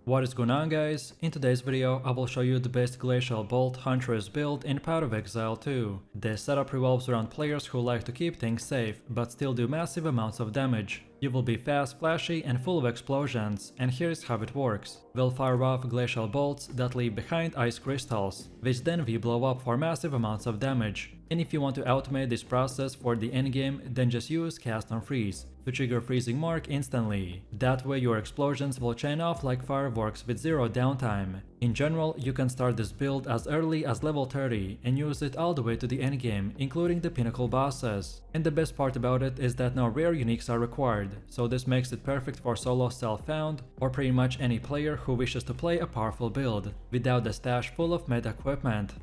What is going on, guys? In today's video I will show you the best Glacial Bolt Huntress build in Path of Exile 2. This setup revolves around players who like to keep things safe, but still do massive amounts of damage. You will be fast, flashy and full of explosions, and here's how it works. We'll fire off glacial bolts that leave behind ice crystals, which then we blow up for massive amounts of damage. And if you want to automate this process for the endgame, then just use Cast on Freeze to trigger freezing mark instantly. That way your explosions will chain off like fireworks with zero downtime. In general, you can start this build as early as level 30 and use it all the way to the endgame, including the pinnacle bosses. And the best part about it is that no rare uniques are required, so this makes it perfect for solo self-found or pretty much any player who wishes to play a powerful build without a stash full of meta equipment.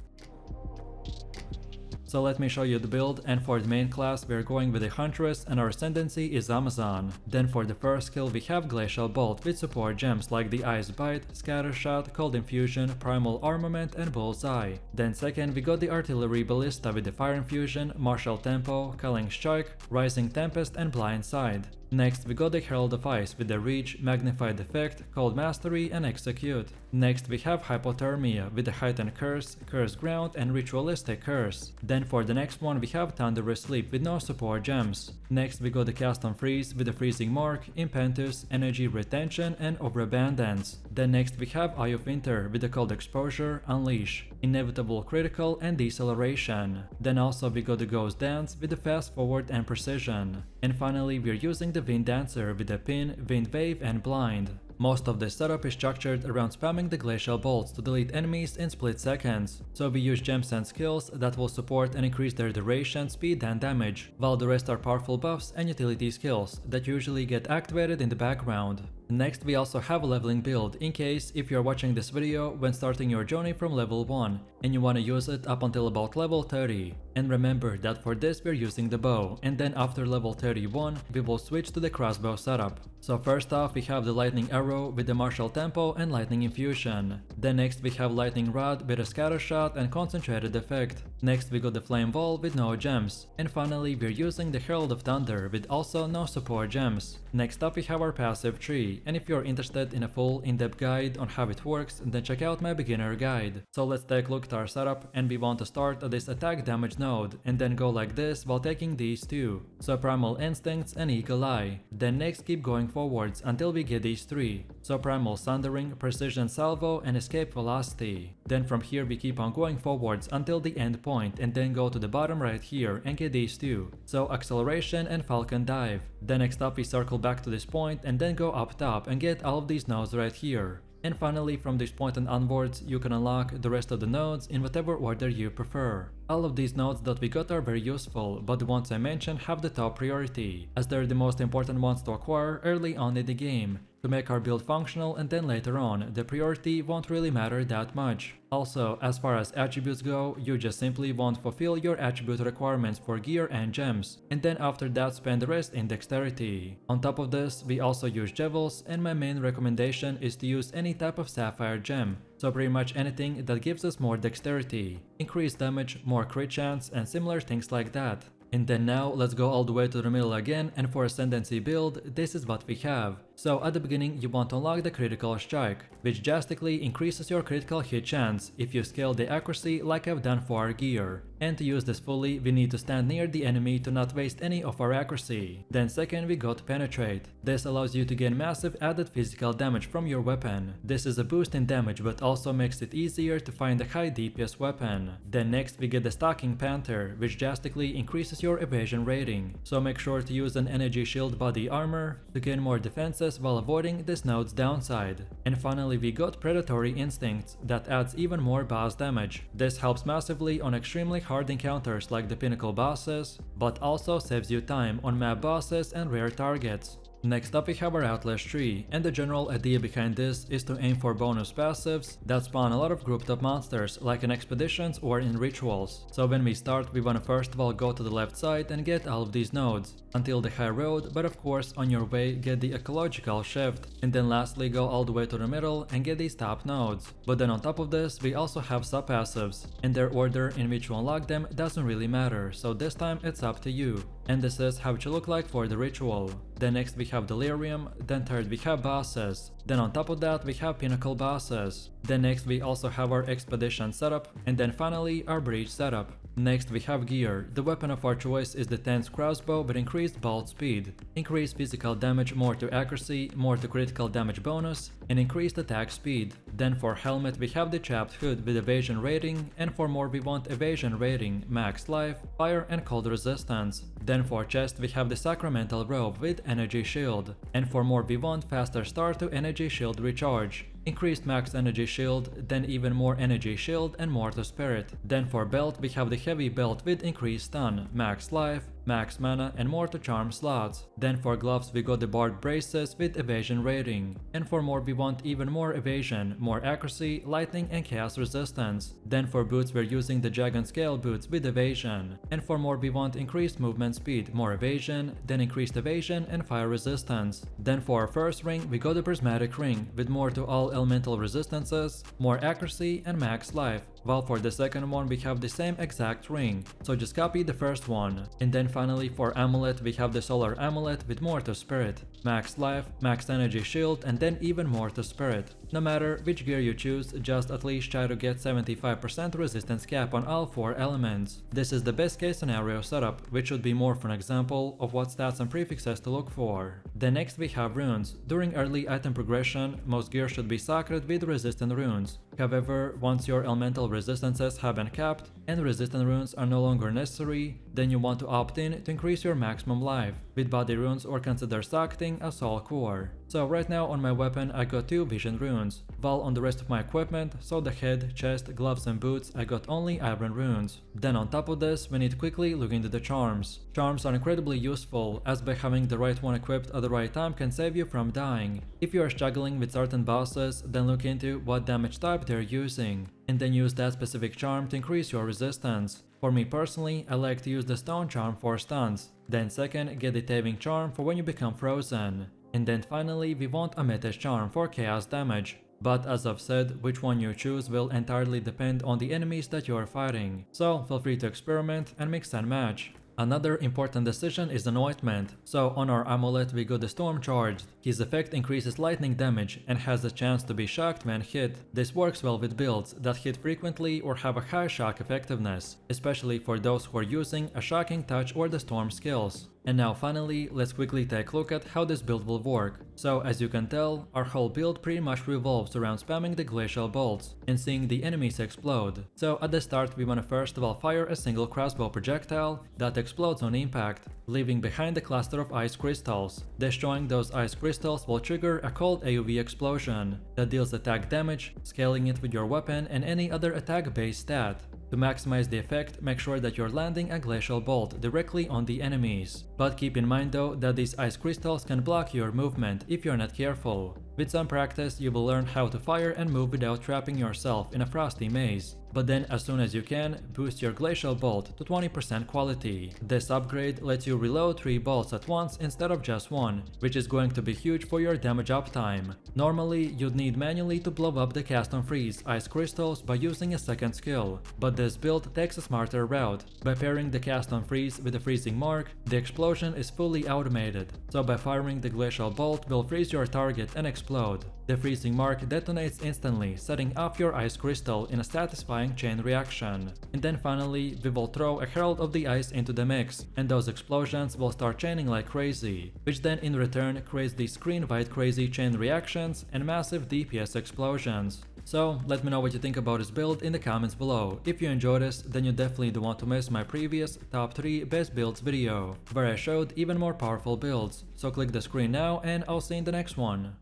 So let me show you the build, and for the main class we are going with the Huntress and our Ascendancy is Amazon. Then for the first skill we have Glacial Bolt with support gems like the Ice Bite, Scatter Shot, Cold Infusion, Primal Armament and Bullseye. Then second we got the Artillery Ballista with the Fire Infusion, Martial Tempo, Culling Strike, Rising Tempest and Blind Side. Next we got the Herald of Ice with the Reach, Magnified Effect, Cold Mastery and Execute. Next we have Hypothermia with the Heightened Curse, Curse Ground and Ritualistic Curse. Then for the next one we have Thunderous Sleep with no support gems. Next we got the Cast on Freeze with the Freezing Mark, Impetus, Energy Retention and Overabundance. Then next we have Eye of Winter with the Cold Exposure, Unleash, Inevitable Critical and Deceleration. Then also we got the Ghost Dance with the Fast Forward and Precision. And finally we're using the Wind Dancer with the Pin, Wind Wave and Blind. Most of the setup is structured around spamming the glacial bolts to delete enemies in split seconds, so we use gems and skills that will support and increase their duration, speed and damage, while the rest are powerful buffs and utility skills that usually get activated in the background. Next we also have a leveling build in case if you are watching this video when starting your journey from level 1 and you want to use it up until about level 30. And remember that for this we're using the bow, and then after level 31 we will switch to the crossbow setup. So first off we have the Lightning Arrow with the Martial Tempo and Lightning Infusion. Then next we have Lightning Rod with a Scatter Shot and Concentrated Effect. Next we got the Flame Wall with no gems. And finally we're using the Herald of Thunder with also no support gems. Next up we have our passive tree, and if you're interested in a full in-depth guide on how it works, then check out my beginner guide. So let's take a look at our setup, and we want to start at this attack damage node and then go like this while taking these two. So Primal Instincts and Eagle Eye. Then next keep going forwards until we get these three. So Primal Sundering, Precision Salvo and Escape Velocity. Then from here we keep on going forwards until the end point and then go to the bottom right here and get these two. So Acceleration and Falcon Dive. Then next up we circle back to this point and then go up top and get all of these nodes right here. And finally from this point and onwards you can unlock the rest of the nodes in whatever order you prefer. All of these nodes that we got are very useful, but the ones I mentioned have the top priority, as they're the most important ones to acquire early on in the game to make our build functional, and then later on the priority won't really matter that much. Also, as far as attributes go, you just simply won't fulfill your attribute requirements for gear and gems, and then after that spend the rest in dexterity. On top of this, we also use Jewels, and my main recommendation is to use any type of Sapphire gem, so pretty much anything that gives us more dexterity, increased damage, more crit chance and similar things like that. And then now let's go all the way to the middle again, and for Ascendancy build, this is what we have. So at the beginning you want to unlock the Critical Strike, which drastically increases your critical hit chance if you scale the accuracy like I've done for our gear. And to use this fully we need to stand near the enemy to not waste any of our accuracy. Then second we got Penetrate. This allows you to gain massive added physical damage from your weapon. This is a boost in damage but also makes it easier to find a high DPS weapon. Then next we get the Stalking Panther, which drastically increases your evasion rating. So make sure to use an Energy Shield body armor to gain more defenses while avoiding this node's downside. And finally we got Predatory Instincts that adds even more boss damage. This helps massively on extremely hard encounters like the pinnacle bosses, but also saves you time on map bosses and rare targets. Next up we have our Outlast tree, and the general idea behind this is to aim for bonus passives that spawn a lot of grouped up monsters like in expeditions or in rituals. So when we start we wanna first of all go to the left side and get all of these nodes until the high road, but of course on your way get the ecological shift, and then lastly go all the way to the middle and get these top nodes. But then on top of this we also have sub passives, and their order in which you unlock them doesn't really matter, so this time it's up to you. and this is how it should look like for the ritual. Then next we have Delirium, then third we have bosses, then on top of that we have Pinnacle bosses, then next we also have our Expedition setup, and then finally our Breach setup. Next we have gear. The weapon of our choice is the Tense Crossbow with increased bolt speed, increased physical damage more to accuracy, more to critical damage bonus, and increased attack speed. Then for helmet we have the Chapped Hood with evasion rating, and for more we want evasion rating, max life, fire and cold resistance. Then for chest we have the Sacramental Robe with energy shield, and for more we want faster start to energy shield recharge, increased max energy shield, then even more energy shield and more to spirit. Then for belt we have the heavy belt with increased stun, max life, max mana and more to charm slots. Then for gloves we got the barbed braces with evasion rating, and for more we want even more evasion, more accuracy, lightning and chaos resistance. Then for boots we're using the Dragon Scale boots with evasion, and for more we want increased movement speed, more evasion, then increased evasion and fire resistance. Then for our first ring we got the Prismatic Ring with more to all elemental resistances, more accuracy and max life. While for the second one we have the same exact ring, so just copy the first one. And then finally for amulet we have the Solar Amulet with more to spirit, max life, max energy shield and then even more to spirit. No matter which gear you choose, just at least try to get 75% resistance cap on all 4 elements. This is the best case scenario setup, which should be more for an example of what stats and prefixes to look for. Then next we have runes. During early item progression, most gear should be sacred with resistant runes. However, once your elemental resistances have been capped and resistant runes are no longer necessary, then you want to opt in to increase your maximum life with body runes or consider sacting a soul core. So right now on my weapon I got 2 vision runes, while on the rest of my equipment, so the head, chest, gloves and boots, I got only iron runes. Then on top of this we need to quickly look into the charms. Charms are incredibly useful, as by having the right one equipped at the right time can save you from dying. If you are struggling with certain bosses, then look into what damage type they're using, and then use that specific charm to increase your resistance. For me personally, I like to use the Stone Charm for stuns, then second get the Taving Charm for when you become frozen, and then finally we want a Mete's Charm for chaos damage. But as I've said, which one you choose will entirely depend on the enemies that you are fighting, so feel free to experiment and mix and match. Another important decision is Anointment. So on our amulet we got the Storm Charged. His effect increases lightning damage and has the chance to be shocked when hit. This works well with builds that hit frequently or have a high shock effectiveness, especially for those who are using a Shocking Touch or the Storm skills. And now finally, let's quickly take a look at how this build will work. So as you can tell, our whole build pretty much revolves around spamming the glacial bolts and seeing the enemies explode. So at the start we wanna first of all fire a single crossbow projectile that explodes on impact, leaving behind a cluster of ice crystals. Destroying those ice crystals will trigger a cold AoV explosion that deals attack damage, scaling it with your weapon and any other attack-based stat. To maximize the effect, make sure that you're landing a glacial bolt directly on the enemies. But keep in mind though that these ice crystals can block your movement if you're not careful. With some practice, you will learn how to fire and move without trapping yourself in a frosty maze. But then as soon as you can, boost your glacial bolt to 20% quality. This upgrade lets you reload 3 bolts at once instead of just 1, which is going to be huge for your damage uptime. Normally, you'd need manually to blow up the cast on freeze ice crystals by using a second skill, but this build takes a smarter route. By pairing the cast on freeze with the freezing mark, the explosion is fully automated, so by firing the glacial bolt will freeze your target and explode. The freezing mark detonates instantly, setting off your ice crystal in a satisfying chain reaction. And then finally, we will throw a Herald of the Ice into the mix, and those explosions will start chaining like crazy, which then in return creates these screen-wide crazy chain reactions and massive DPS explosions. So let me know what you think about this build in the comments below. If you enjoyed this, then you definitely don't want to miss my previous top 3 best builds video, where I showed even more powerful builds. So click the screen now and I'll see you in the next one.